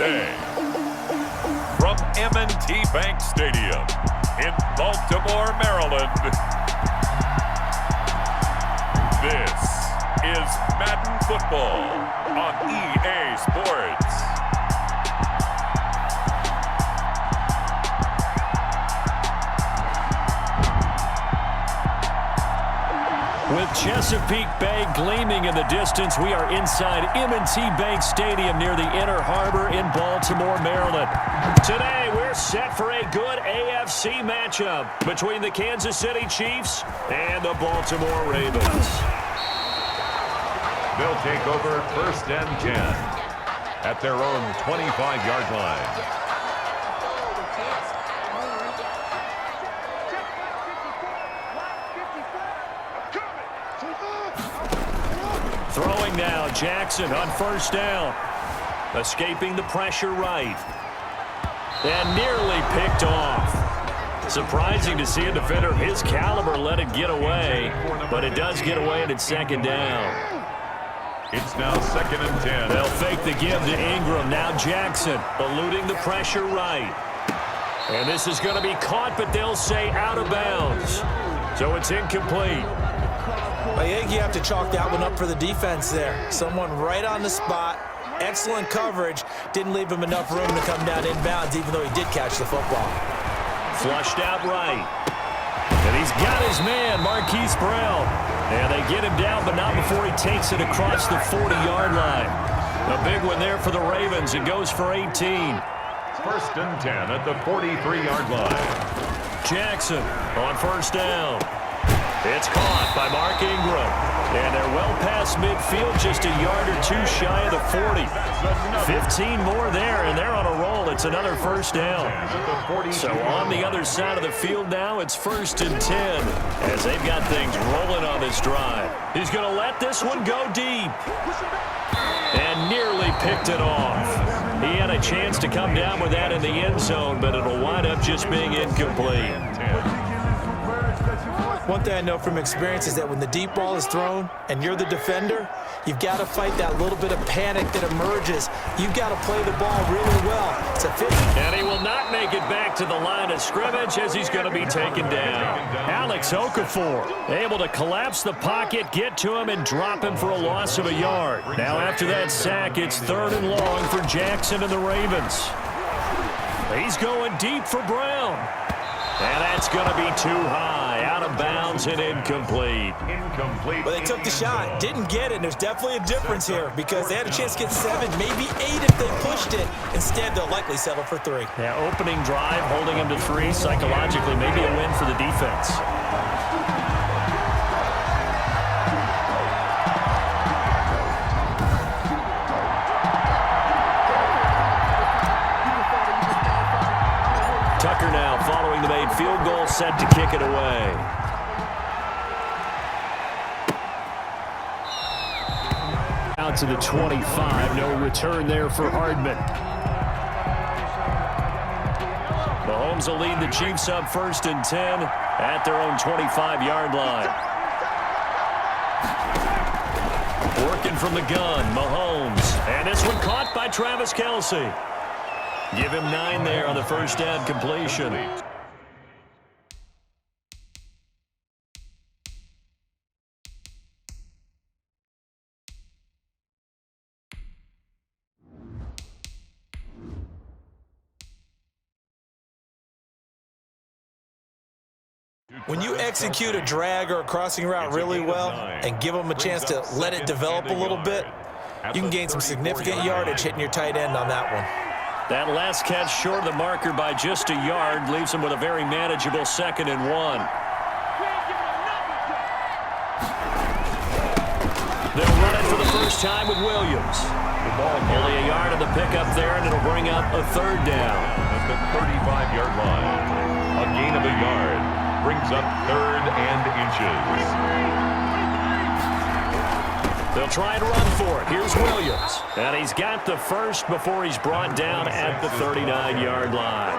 Thursday. From M&T Bank Stadium in Baltimore, Maryland, this is Madden Football on EA Sports. With Chesapeake Bay gleaming in the distance, we are inside M&T Bank Stadium near the Inner Harbor in Baltimore, Maryland. Today, we're set for a good AFC matchup between the Kansas City Chiefs and the Baltimore Ravens. They'll take over 1st and 10 at their own 25-yard line. Throwing now, Jackson on 1st down. Escaping the pressure right. And nearly picked off. Surprising to see a defender of his caliber let it get away, but it does get away and it's 2nd down. It's now 2nd and 10. They'll fake the give to Ingram. Now Jackson eluding the pressure right. And this is going to be caught, but they'll say out of bounds. So it's incomplete. I think you have to chalk that one up for the defense there. Someone right on the spot. Excellent coverage. Didn't leave him enough room to come down inbounds, even though he did catch the football. Flushed out right. And he's got his man, Marquise Brown. And they get him down, but not before he takes it across the 40-yard line. A big one there for the Ravens. It goes for 18. 1st and 10 at the 43-yard line. Jackson on 1st down. It's caught by Mark Ingram. And they're well past midfield, just a yard or two shy of the 40. 15 more there, and they're on a roll. It's another 1st down. So on the other side of the field now, it's 1st and 10 as they've got things rolling on this drive. He's going to let this one go deep. And nearly picked it off. He had a chance to come down with that in the end zone, but it'll wind up just being incomplete. One thing I know from experience is that when the deep ball is thrown and you're the defender, you've got to fight that little bit of panic that emerges. You've got to play the ball really well. It's a 50. And he will not make it back to the line of scrimmage as he's going to be taken down. Alex Okafor able to collapse the pocket, get to him, and drop him for a loss of a yard. Now after that sack, it's 3rd and long for Jackson and the Ravens. He's going deep for Brown. And that's going to be too high, out of bounds and incomplete. Well, they took the shot, didn't get it, and there's definitely a difference here because they had a chance to get 7, maybe 8 if they pushed it. Instead, they'll likely settle for 3. Yeah, opening drive, holding them to 3, psychologically, maybe a win for the defense. Tucker now following the made field goal, set to kick it away. Out to the 25, no return there for Hardman. Mahomes will lead the Chiefs up 1st and 10 at their own 25-yard line. Working from the gun, Mahomes. And this one caught by Travis Kelce. Give him 9 there on the 1st down completion. When you execute a drag or a crossing route really well and give them a chance to let it develop a little bit, you can gain some significant yardage hitting your tight end on that one. That last catch short of the marker by just a yard leaves him with a very manageable 2nd and 1. They'll run it for the first time with Williams. Only a yard of the pickup there, and it'll bring up a 3rd down. At the 35-yard line, a gain of a yard brings up 3rd and inches. They'll try and run for it. Here's Williams. And he's got the first before he's brought down at the 39-yard line.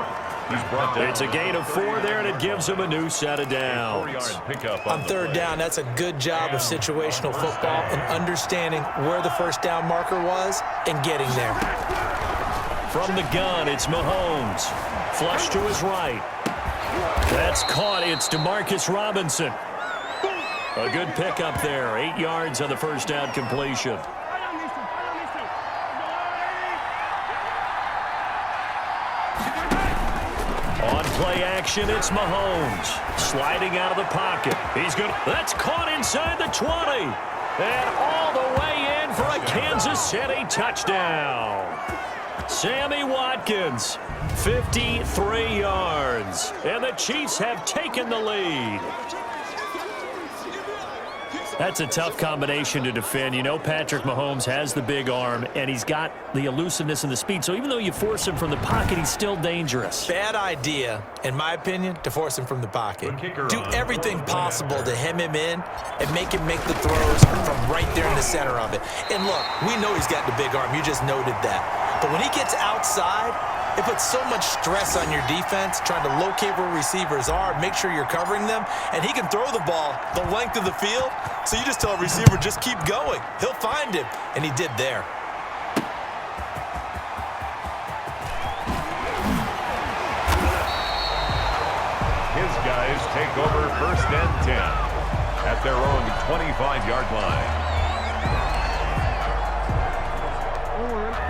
It's a gain of 4 there, and it gives him a new set of downs. On 3rd down, that's a good job of situational football and understanding where the 1st down marker was and getting there. From the gun, it's Mahomes. Flush to his right. That's caught. It's Demarcus Robinson. A good pickup there. 8 yards on the first down completion. On play action, it's Mahomes. Sliding out of the pocket. He's good. That's caught inside the 20. And all the way in for a Kansas City touchdown. Sammy Watkins, 53 yards. And the Chiefs have taken the lead. That's a tough combination to defend. You know Patrick Mahomes has the big arm, and he's got the elusiveness and the speed. So even though you force him from the pocket, he's still dangerous. Bad idea, in my opinion, to force him from the pocket. Do everything possible to hem him in and make him make the throws from right there in the center of it. And look, we know he's got the big arm. You just noted that. But when he gets outside, it puts so much stress on your defense, trying to locate where receivers are, make sure you're covering them, and he can throw the ball the length of the field, so you just tell a receiver, just keep going. He'll find him, and he did there. His guys take over 1st and 10 at their own 25-yard line.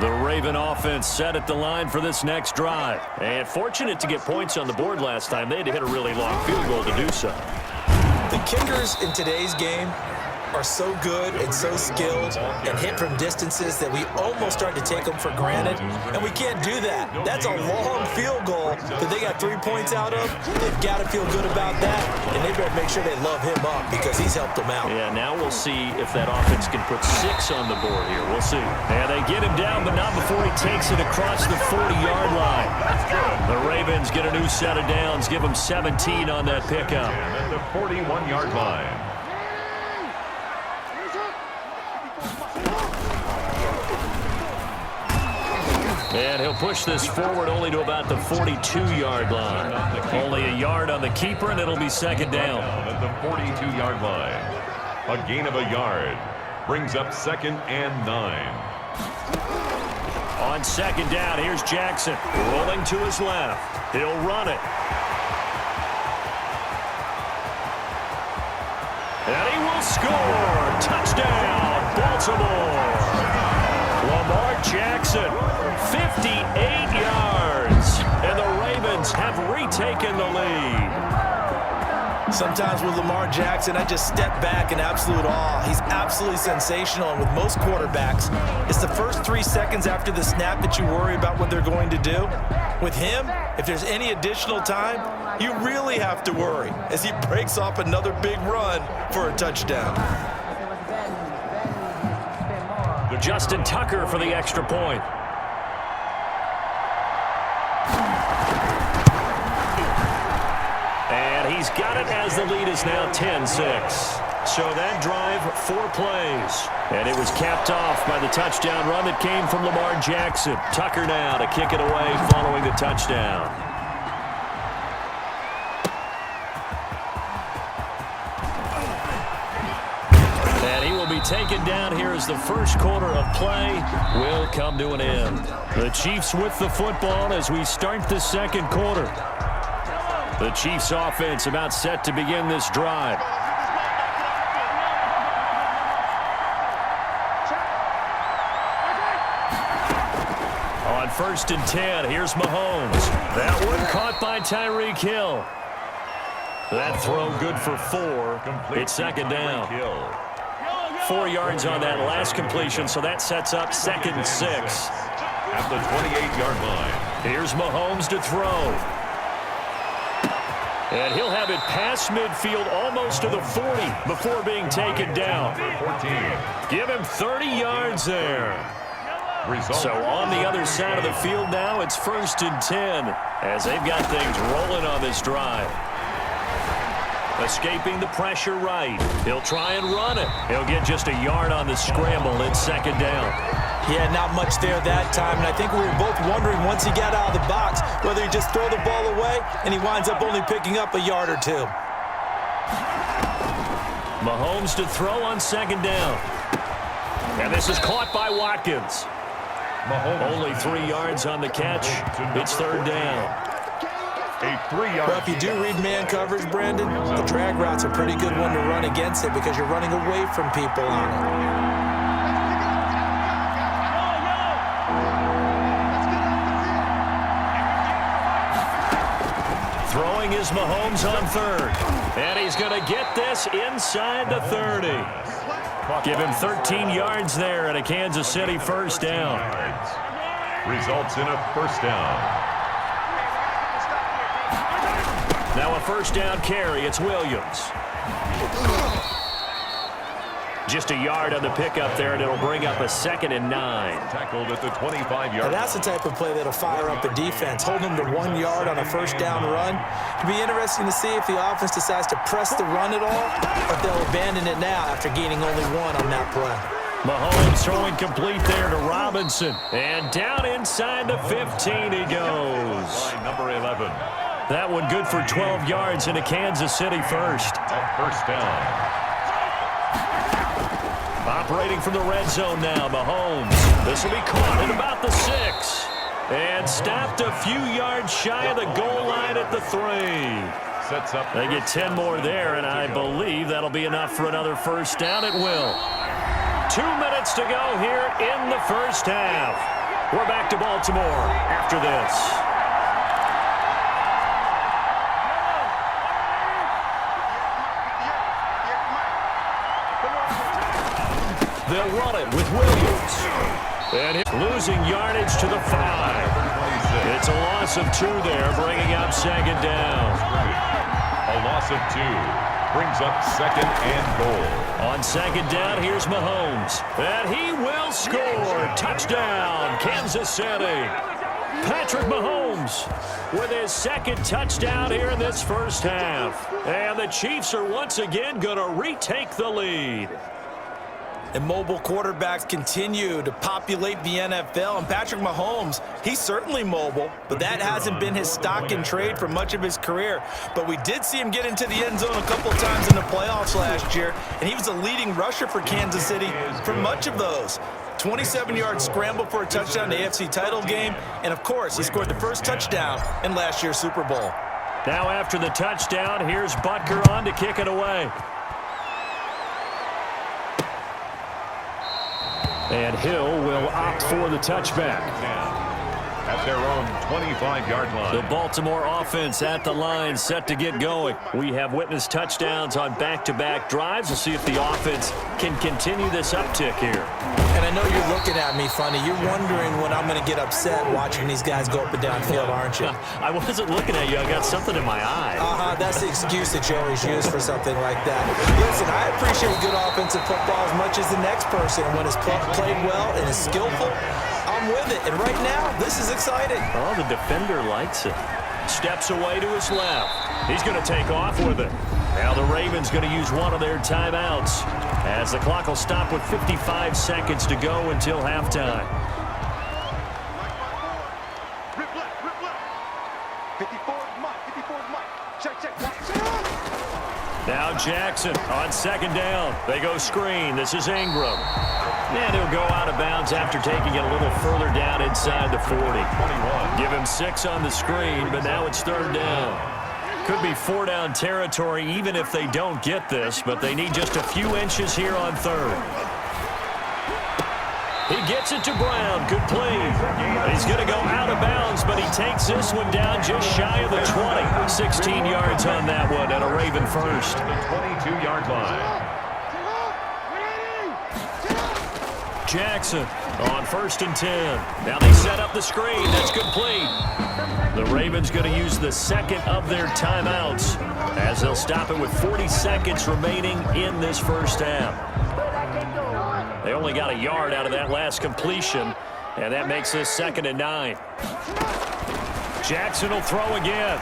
The Raven offense set at the line for this next drive. And fortunate to get points on the board last time. They had to hit a really long field goal to do so. The kickers in today's game are so good and so skilled and hit from distances that we almost start to take them for granted, and we can't do that. That's a long field goal that they got 3 points out of. They've got to feel good about that, and they better make sure they love him up because he's helped them out. Yeah, now we'll see if that offense can put 6 on the board here. We'll see. And they get him down, but not before he takes it across the 40-yard line. The Ravens get a new set of downs, give them 17 on that pickup. At the 41-yard line. And he'll push this forward only to about the 42-yard line. Only a yard on the keeper, and it'll be second down. At the 42-yard line. A gain of a yard. Brings up 2nd and 9. On second down, here's Jackson. Rolling to his left. He'll run it. And he will score. Touchdown, Baltimore. Lamar Jackson, 58 yards, and the Ravens have retaken the lead. Sometimes with Lamar Jackson, I just step back in absolute awe. He's absolutely sensational, and with most quarterbacks, it's the first 3 seconds after the snap that you worry about what they're going to do. With him, if there's any additional time, you really have to worry as he breaks off another big run for a touchdown. Justin Tucker for the extra point. And he's got it as the lead is now 10-6. So that drive, 4 plays. And it was capped off by the touchdown run that came from Lamar Jackson. Tucker now to kick it away following the touchdown. Taken down here as the first quarter of play will come to an end. The Chiefs with the football as we start the second quarter. The Chiefs offense about set to begin this drive. On 1st and 10, here's Mahomes. That one caught by Tyreek Hill. That throw good for 4. It's second down. 4 yards on that last completion, so that sets up 2nd and 6. At the 28-yard line. Here's Mahomes to throw. And he'll have it past midfield almost to the 40 before being taken down. 14. Give him 30 yards there. So on the other side of the field now, it's 1st and 10 as they've got things rolling on this drive. Escaping the pressure right. He'll try and run it. He'll get just a yard on the scramble. It's second down. Yeah, not much there that time, and I think we were both wondering once he got out of the box whether he just throw the ball away and he winds up only picking up a yard or 2. Mahomes to throw on second down. And this is caught by Watkins. Only 3 yards on the catch. It's third down. A 3-yard. Well, if you do read man coverage, Brandon, the drag route's a pretty good one to run against it because you're running away from people on it. Throwing is Mahomes on third. And he's going to get this inside the 30. Give him 13 yards there and a Kansas City first down. Results in a first down. Now a first down carry. It's Williams. Just a yard on the pickup there, and it'll bring up a 2nd and 9. Tackled at the 25-yard line. That's the type of play that'll fire up a defense. Hold them to 1 yard on a first down run. It'll be interesting to see if the offense decides to press the run at all, or if they'll abandon it now after gaining only 1 on that play. Mahomes throwing complete there to Robinson. And down inside the 15 he goes. Line number 11. That one good for 12 yards and a Kansas City first. At first down. Operating from the red zone now, Mahomes. This will be caught at about the 6. And stopped a few yards shy of the goal line at the 3. Sets up. They get 10 more there, and I believe that'll be enough for another first down. It will. 2 minutes to go here in the first half. We're back to Baltimore after this. They'll run it with Williams. And losing yardage to the 5. It's a loss of 2 there, bringing up 2nd down. A loss of 2 brings up 2nd and goal. On 2nd down, here's Mahomes. And he will score. Touchdown, Kansas City. Patrick Mahomes with his 2nd touchdown here in this first half. And the Chiefs are once again going to retake the lead. And mobile quarterbacks continue to populate the NFL. And Patrick Mahomes, he's certainly mobile, but that hasn't been his stock in trade for much of his career. But we did see him get into the end zone a couple of times in the playoffs last year, and he was a leading rusher for Kansas City for much of those. 27-yard scramble for a touchdown in the AFC title game. And, of course, he scored the first touchdown in last year's Super Bowl. Now after the touchdown, here's Butker on to kick it away. And Hill will opt for the touchback. At their own 25-yard line. The Baltimore offense at the line, set to get going. We have witnessed touchdowns on back-to-back drives. We'll see if the offense can continue this uptick here. And I know you're looking at me funny. You're wondering when I'm going to get upset watching these guys go up and down field, aren't you? I wasn't looking at you. I got something in my eye. That's the excuse that you always use for something like that. Listen, I appreciate good offensive football as much as the next person. And when it's played well and is skillful, I'm with it. And right now, this is exciting. Oh, the defender likes it. Steps away to his left. He's going to take off with it. Now the Ravens going to use one of their timeouts as the clock will stop with 55 seconds to go until halftime. Now Jackson on 2nd down. They go screen. This is Ingram. And he'll go out of bounds after taking it a little further down inside the 40. 21. Give him 6 on the screen, but now it's 3rd down. Could be 4-down territory even if they don't get this, but they need just a few inches here on 3rd. He gets it to Brown. Good play. He's going to go out of bounds, but he takes this one down just shy of the 20. 16 yards on that one and a Raven first. The 22-yard line. Jackson on 1st and 10. Now they set up the screen. That's complete. The Ravens going to use the 2nd of their timeouts as they'll stop it with 40 seconds remaining in this first half. They only got a yard out of that last completion, and that makes this 2nd and 9. Jackson will throw again.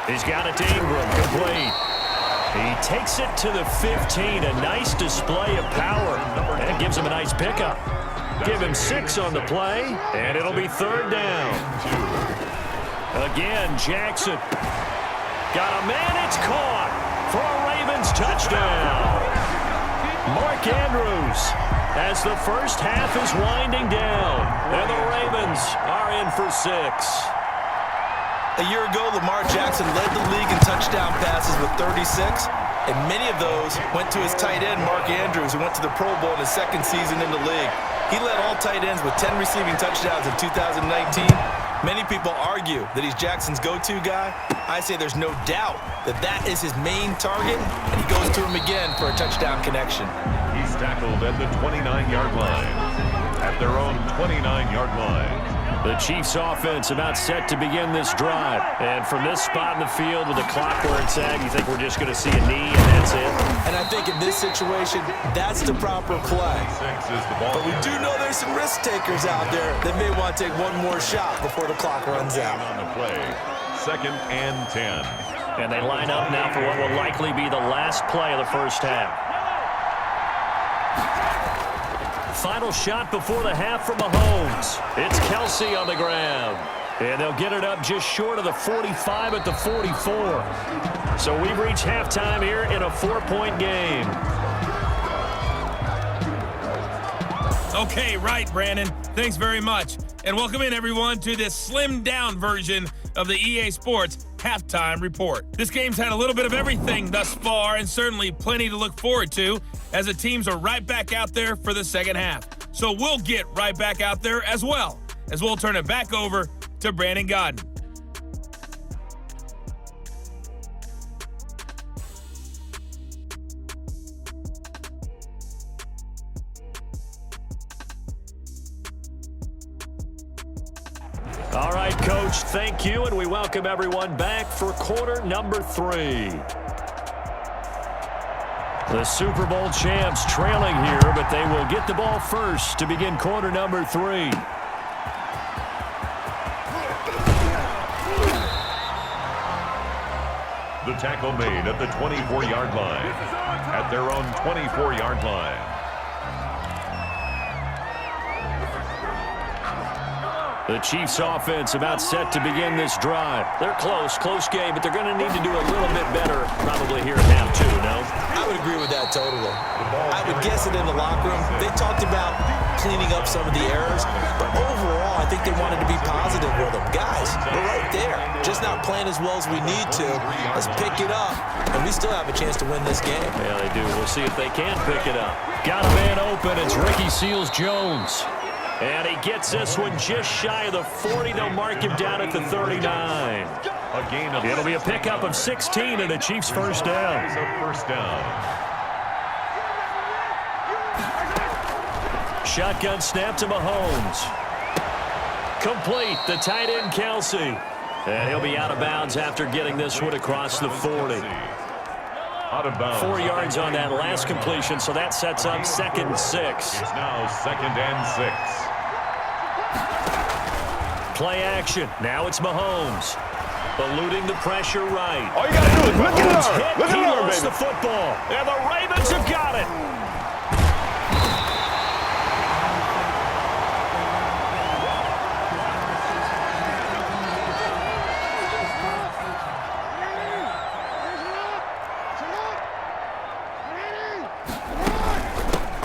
He's got it to Ingram. Complete. He takes it to the 15. A nice display of power. And gives him a nice pickup. Give him 6 on the play, and it'll be 3rd down. Again, Jackson. Got a man. It's caught for a Ravens touchdown. Mark Andrews has as the first half is winding down. And the Ravens are in for 6. A year ago, Lamar Jackson led the league in touchdown passes with 36, and many of those went to his tight end, Mark Andrews, who went to the Pro Bowl in his second season in the league. He led all tight ends with 10 receiving touchdowns in 2019. Many people argue that he's Jackson's go-to guy. I say there's no doubt that that is his main target, and he goes to him again for a touchdown connection. He's tackled at the 29-yard line. At their own 29-yard line. The Chiefs offense about set to begin this drive. And from this spot in the field with the clock where it's at, you think we're just going to see a knee and that's it? And I think in this situation, that's the proper play. But we do know there's some risk takers out there that may want to take one more shot before the clock runs out. On the play, 2nd and 10. And they line up now for what will likely be the last play of the first half. Final shot before the half from Mahomes. It's Kelsey on the ground. And they'll get it up just short of the 45 at the 44. So we've reached halftime here in a 4-point game. Okay, right, Brandon. Thanks very much. And welcome in, everyone, to this slimmed-down version of the EA Sports Halftime Report. This game's had a little bit of everything thus far, and certainly plenty to look forward to, as the teams are right back out there for the second half. So we'll get right back out there as well, as we'll turn it back over to Brandon Godden. All right, Coach, thank you, and we welcome everyone back for quarter number 3. The Super Bowl champs trailing here, but they will get the ball first to begin quarter number 3. The tackle made at the 24-yard line. At their own 24-yard line. The Chiefs offense about set to begin this drive. They're close game, but they're going to need to do a little bit better probably here at half 2, no? I would agree with that totally. I would guess it in the locker room. They talked about cleaning up some of the errors, but overall, I think they wanted to be positive with them. Guys, we're right there. Just not playing as well as we need to. Let's pick it up, and we still have a chance to win this game. Yeah, they do. We'll see if they can pick it up. Got a man open. It's Ricky Seals-Jones. And he gets this one just shy of the 40. They'll mark him down at the 39. A gain of It'll be a pickup of 16 and the Chiefs first down. First down. Shotgun snap to Mahomes. Complete, the tight end Kelsey. And he'll be out of bounds after getting this one across the 40. Out of bounds. 4 yards on that last completion, so that sets up 2nd and 6. It's now 2nd and 6. Play action. Now it's Mahomes. Eluding the pressure right. All you got to do is look at Mahomes her. hit. Look He at her, lost baby. the football. And the Ravens have got it.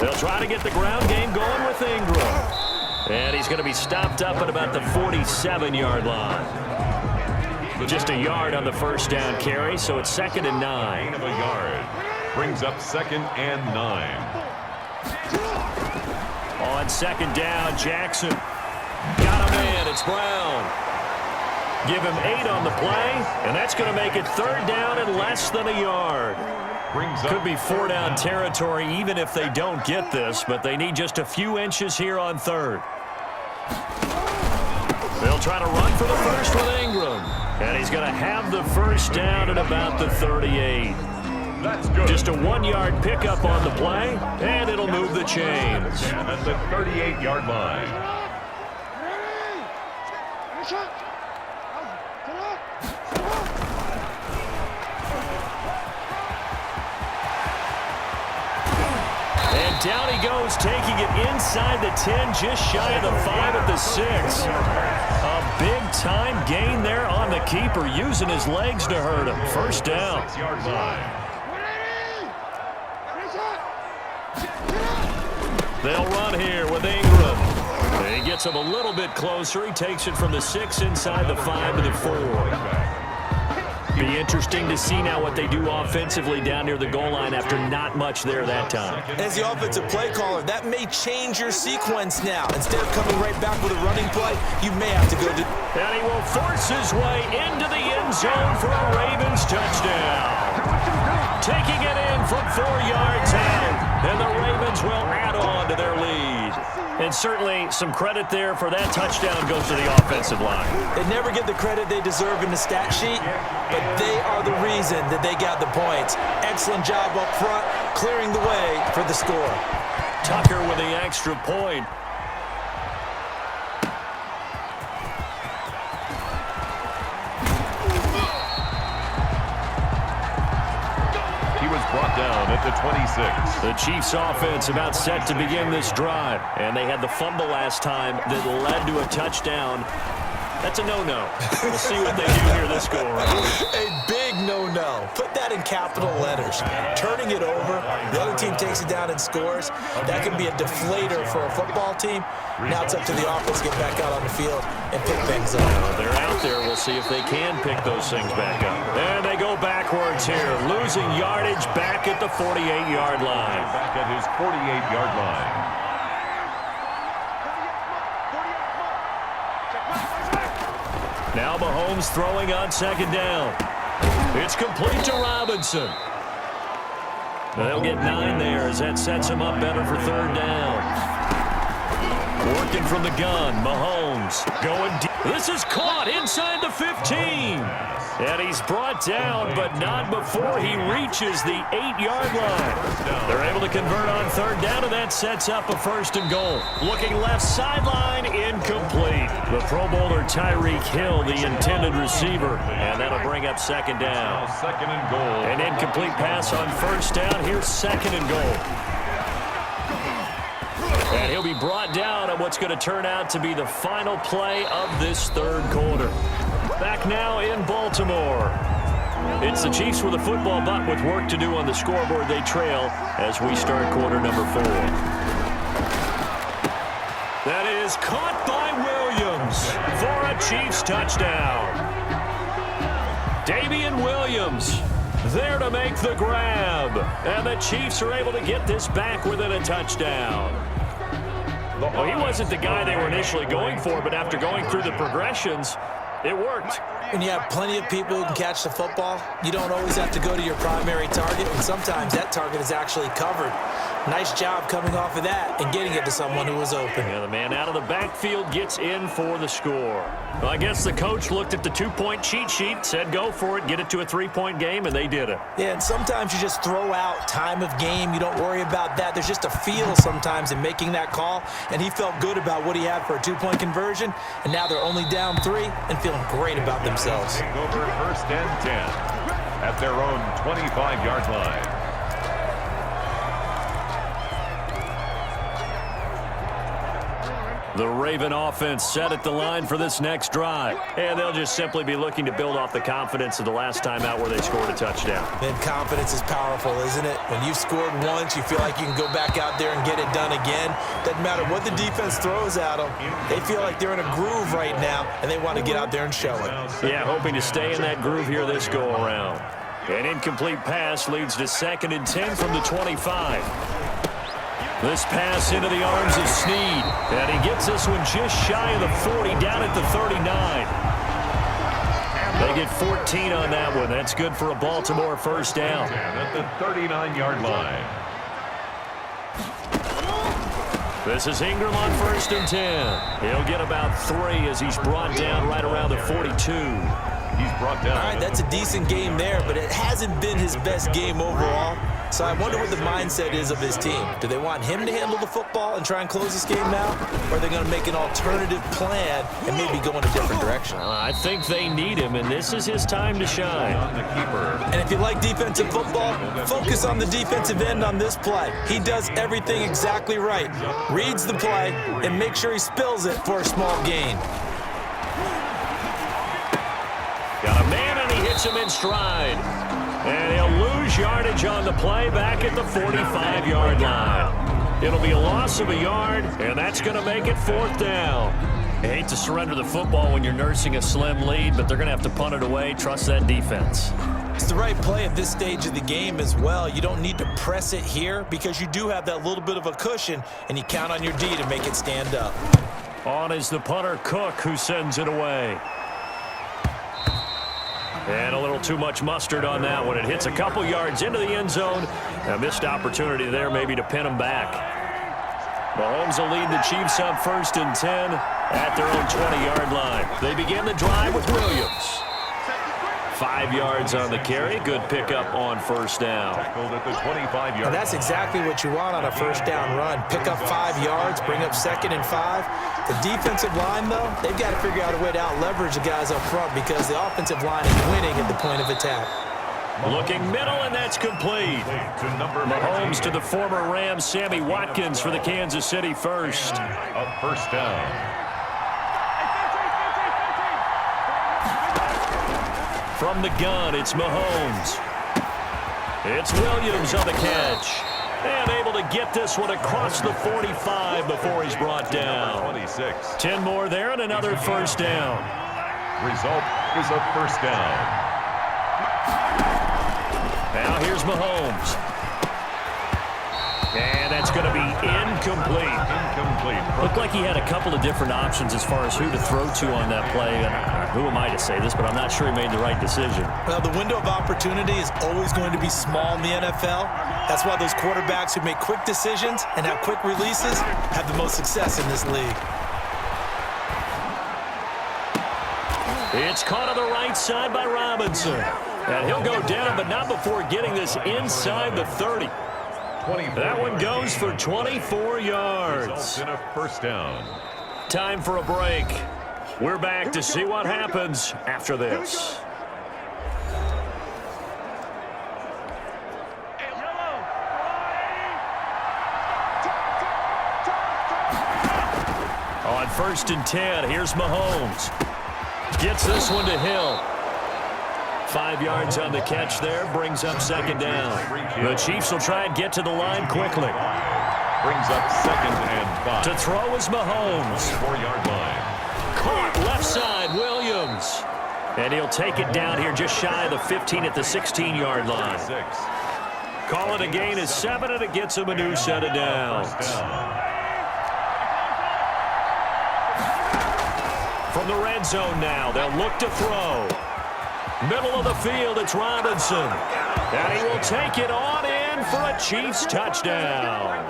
They'll try to get the ground game going with Ingram. And he's going to be stopped up at about the 47-yard line. Just a yard on the first down carry, so it's 2nd and 9. Gain of a yard. Brings up 2nd and 9. On 2nd down, Jackson. Got him in. It's Brown. Give him 8 on the play, and that's going to make it 3rd down and less than a yard. Could be 4-down territory even if they don't get this, but they need just a few inches here on 3rd. They'll try to run for the first with Ingram. And he's going to have the first down at about the 38. That's good. Just a 1-yard pickup on the play, and it'll move the chains. At the 38-yard line. And down he goes, taking it inside the 10, just shy of the 5 at the 6. A big-time gain there on the keeper, using his legs to hurt him. First down. 6-yard line. They'll run here with Ingram. He gets him a little bit closer. He takes it from the 6 inside the 5 to the 4. Be interesting to see now what they do offensively down near the goal line after not much there that time. As the offensive play caller, that may change your sequence now. Instead of coming right back with a running play, you may have to go to... And he will force his way into the end zone for a Ravens touchdown. Taking it in from 4 yards out. And the Ravens will add on to their lead. And certainly some credit there for that touchdown goes to the offensive line. They never get the credit they deserve in the stat sheet, but they are the reason that they got the points. Excellent job up front, clearing the way for the score. Tucker with the extra point. Brought down at the 26. The Chiefs offense about set to begin this drive. And they had the fumble last time that led to a touchdown. That's a no-no. We'll see what they do here this go-around. A big no-no. Put that in capital letters. Turning it over, the other team takes it down and scores. That can be a deflator for a football team. Now it's up to the offense to get back out on the field and pick things up. They're out there. We'll see if they can pick those things back up. And they go backwards here, losing yardage back at the 48-yard line. Back at his 48-yard line. Now Mahomes throwing on second down. It's complete to Robinson. They'll get 9 there as that sets him up better for third down. Working from the gun, Mahomes going deep. This is caught inside the 15. And he's brought down, but not before he reaches the 8-yard line. They're able to convert on third down, and that sets up a first and goal. Looking left sideline, incomplete. The Pro Bowler Tyreek Hill, the intended receiver, and that'll bring up second down. Second and goal. An incomplete pass on first down. Here's second and goal. And he'll be brought down on what's going to turn out to be the final play of this third quarter. Back now in Baltimore. It's the Chiefs with a football, but with work to do on the scoreboard, they trail as we start quarter number 4. That is caught by Williams for a Chiefs touchdown. Damian Williams there to make the grab. And the Chiefs are able to get this back within a touchdown. Well, he wasn't the guy they were initially going for, but after going through the progressions, it worked. When you have plenty of people who can catch the football, you don't always have to go to your primary target, and sometimes that target is actually covered. Nice job coming off of that and getting it to someone who was open. Yeah, the man out of the backfield gets in for the score. Well, I guess the coach looked at the 2-point cheat sheet, said go for it, get it to a 3-point game, and they did it. Yeah, and sometimes you just throw out time of game. You don't worry about that. There's just a feel sometimes in making that call, and he felt good about what he had for a 2-point conversion, and now they're only down 3 and feeling great about themselves. Take over first and 10 at their own 25-yard line. The Raven offense set at the line for this next drive. And they'll just simply be looking to build off the confidence of the last time out where they scored a touchdown. And confidence is powerful, isn't it? When you've scored once, you feel like you can go back out there and get it done again. Doesn't matter what the defense throws at them. They feel like they're in a groove right now, and they want to get out there and show it. Yeah, hoping to stay in that groove here this go-around. An incomplete pass leads to second and 10 from the 25. This pass into the arms of Snead, and he gets this one just shy of the 40, down at the 39. They get 14 on that one. That's good for a Baltimore first down. At the 39-yard line. This is Ingram on first and 10. He'll get about 3 as he's brought down right around the 42. He's brought down. All right, that's a decent game there, but it hasn't been his best game overall. So I wonder what the mindset is of his team. Do they want him to handle the football and try and close this game out? Or are they going to make an alternative plan and maybe go in a different direction? I think they need him, and this is his time to shine. And if you like defensive football, focus on the defensive end on this play. He does everything exactly right. Reads the play and makes sure he spills it for a small gain. Got a man, and he hits him in stride. And he'll lose yardage on the play back at the 45-yard line. It'll be a loss of a yard, and that's going to make it 4th down. I hate to surrender the football when you're nursing a slim lead, but they're going to have to punt it away. Trust that defense. It's the right play at this stage of the game as well. You don't need to press it here because you do have that little bit of a cushion, and you count on your D to make it stand up. On is the punter, Cook, who sends it away. And a little too much mustard on that one. It hits a couple yards into the end zone. A missed opportunity there maybe to pin them back. Mahomes will lead the Chiefs up 1st and 10 at their own 20-yard line. They begin the drive with Williams. 5 yards on the carry. Good pickup on 1st down. Tackled at the 25-yard And that's exactly what you want on a 1st down run. Pick up 5 yards, bring up 2nd and 5. The defensive line, though, they've got to figure out a way to out-leverage the guys up front because the offensive line is winning at the point of attack. Looking middle, and that's complete. Mahomes to the former Rams, Sammy Watkins for the Kansas City first. A 1st down. From the gun, it's Mahomes. It's Williams on the catch. And able to get this one across the 45 before he's brought down. 26. 10 more there and another 1st down. Result is a 1st down. Now here's Mahomes. And that's going to be incomplete. Looked like he had a couple of different options as far as who to throw to on that play. And who am I to say this, but I'm not sure he made the right decision. Well, the window of opportunity is always going to be small in the NFL. That's why those quarterbacks who make quick decisions and have quick releases have the most success in this league. It's caught on the right side by Robinson. And he'll go down, but not before getting this inside the 30. That one goes for 24 yards. In a 1st down. Time for a break. We're back to see what happens after this. On 1st and 10, here's Mahomes. Gets this one to Hill. 5 yards on the catch there, brings up 2nd down. The Chiefs will try and get to the line quickly. Brings up 2nd and 5. To throw is Mahomes. 4-yard line. Caught left side, Williams. And he'll take it down here just shy of the 15 at the 16-yard line. 6. Call it a gain of 7, and it gets him a new set of downs. From the red zone now, they'll look to throw. Middle of the field, it's Robinson. And he will take it on in for a Chiefs touchdown.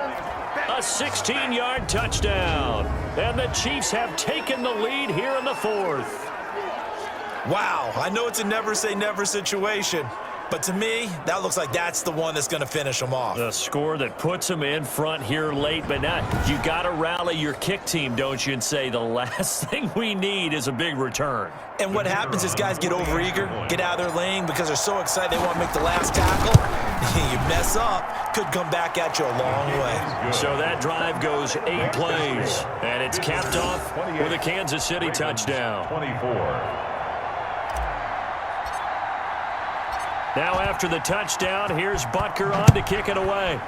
A 16-yard touchdown. And the Chiefs have taken the lead here in the 4th. Wow, I know it's a never-say-never situation, but to me, that looks like that's the one that's going to finish them off. The score that puts them in front here late, but now you got to rally your kick team, don't you, and say the last thing we need is a big return. And what happens is guys get overeager, get out of their lane because they're so excited they want to make the last tackle. You mess up, could come back at you a long way. So that drive goes 8 plays, and it's capped off with a Kansas City touchdown. 24. Now after the touchdown, here's Butker on to kick it away.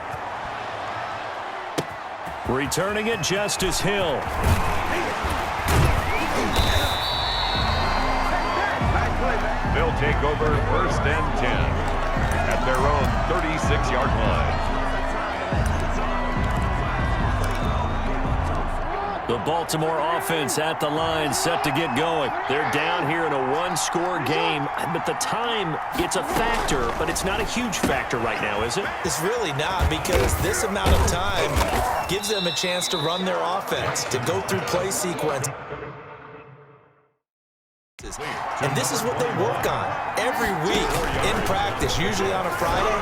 Returning it, Justice Hill. They'll take over 1st and 10 at their own 36-yard line. The Baltimore offense at the line, set to get going. They're down here in a 1-score game, but the time, it's a factor, but it's not a huge factor right now, is it? It's really not, because this amount of time gives them a chance to run their offense, to go through play sequence. And this is what they work on every week in practice, usually on a Friday.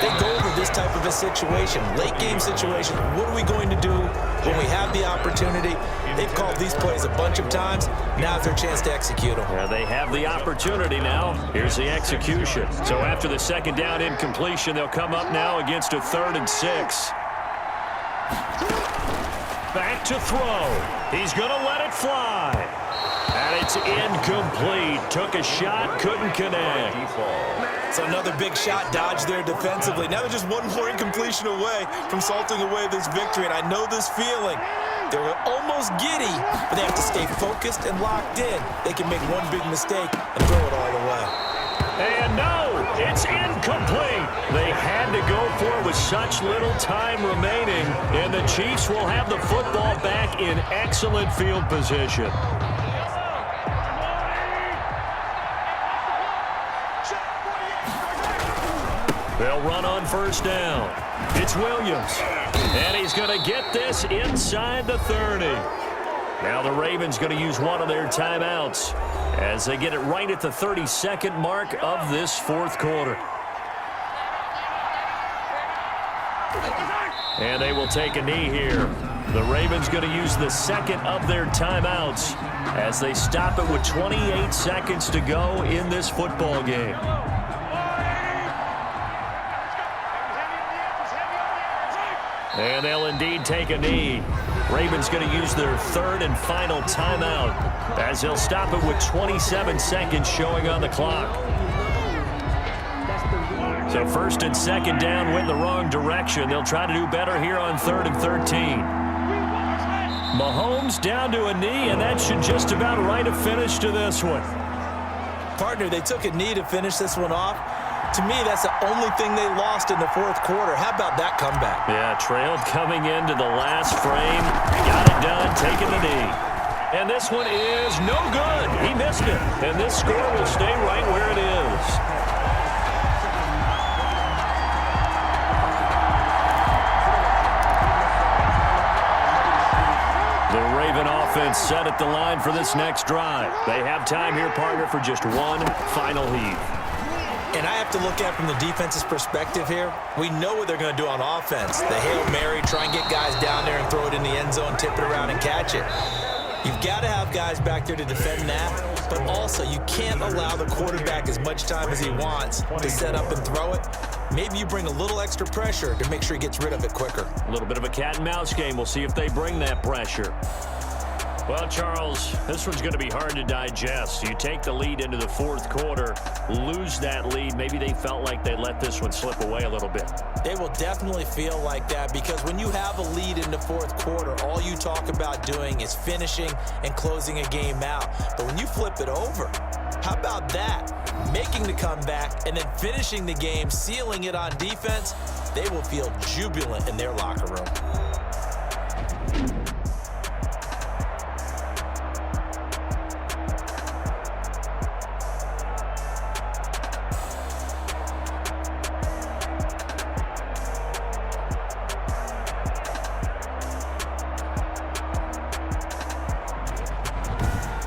They go over this type of a situation, late game situation. What are we going to do when we have the opportunity? They've called these plays a bunch of times. Now's their chance to execute them. Yeah, they have the opportunity now. Here's the execution. So after the 2nd down incompletion, they'll come up now against a 3rd and 6. Back to throw. He's going to let it fly. And it's incomplete. Took a shot, couldn't connect. So another big shot dodged there defensively. Now they're just one more incompletion away from salting away this victory. And I know this feeling. They're almost giddy, but they have to stay focused and locked in. They can make one big mistake and throw it all the way. And no, it's incomplete. They had to go for it with such little time remaining. And the Chiefs will have the football back in excellent field position. They'll run on first down. It's Williams. And he's going to get this inside the 30. Now the Ravens going to use one of their timeouts as they get it right at the 32nd mark of this fourth quarter. And they will take a knee here. The Ravens going to use the second of their timeouts as they stop it with 28 seconds to go in this football game. And they'll indeed take a knee. Ravens going to use their third and final timeout as they'll stop it with 27 seconds showing on the clock. So first and second down went the wrong direction. They'll try to do better here on 3rd and 13. Mahomes down to a knee, and that should just about write a finish to this one. Partner, they took a knee to finish this one off. To me, that's the only thing they lost in the fourth quarter. How about that comeback? Yeah, trailed coming into the last frame. Got it done, taking the knee. And this one is no good. He missed it. And this score will stay right where it is. The Raven offense set at the line for this next drive. They have time here, partner, for just one final heave. And I have to look at it from the defense's perspective here. We know what they're going to do on offense. The Hail Mary, try and get guys down there and throw it in the end zone, tip it around and catch it. You've got to have guys back there to defend that, but also you can't allow the quarterback as much time as he wants to set up and throw it. Maybe you bring a little extra pressure to make sure he gets rid of it quicker. A little bit of a cat and mouse game. We'll see if they bring that pressure. Well, Charles, this one's going to be hard to digest. You take the lead into the fourth quarter, lose that lead. Maybe they felt like they let this one slip away a little bit. They will definitely feel like that because when you have a lead in the fourth quarter, all you talk about doing is finishing and closing a game out. But when you flip it over, how about that? Making the comeback and then finishing the game, sealing it on defense, they will feel jubilant in their locker room.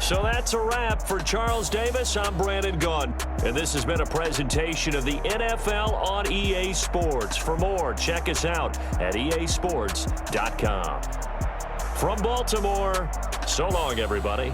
So that's a wrap for Charles Davis. I'm Brandon Gaudin, and this has been a presentation of the NFL on EA Sports. For more, check us out at easports.com. From Baltimore, so long, everybody.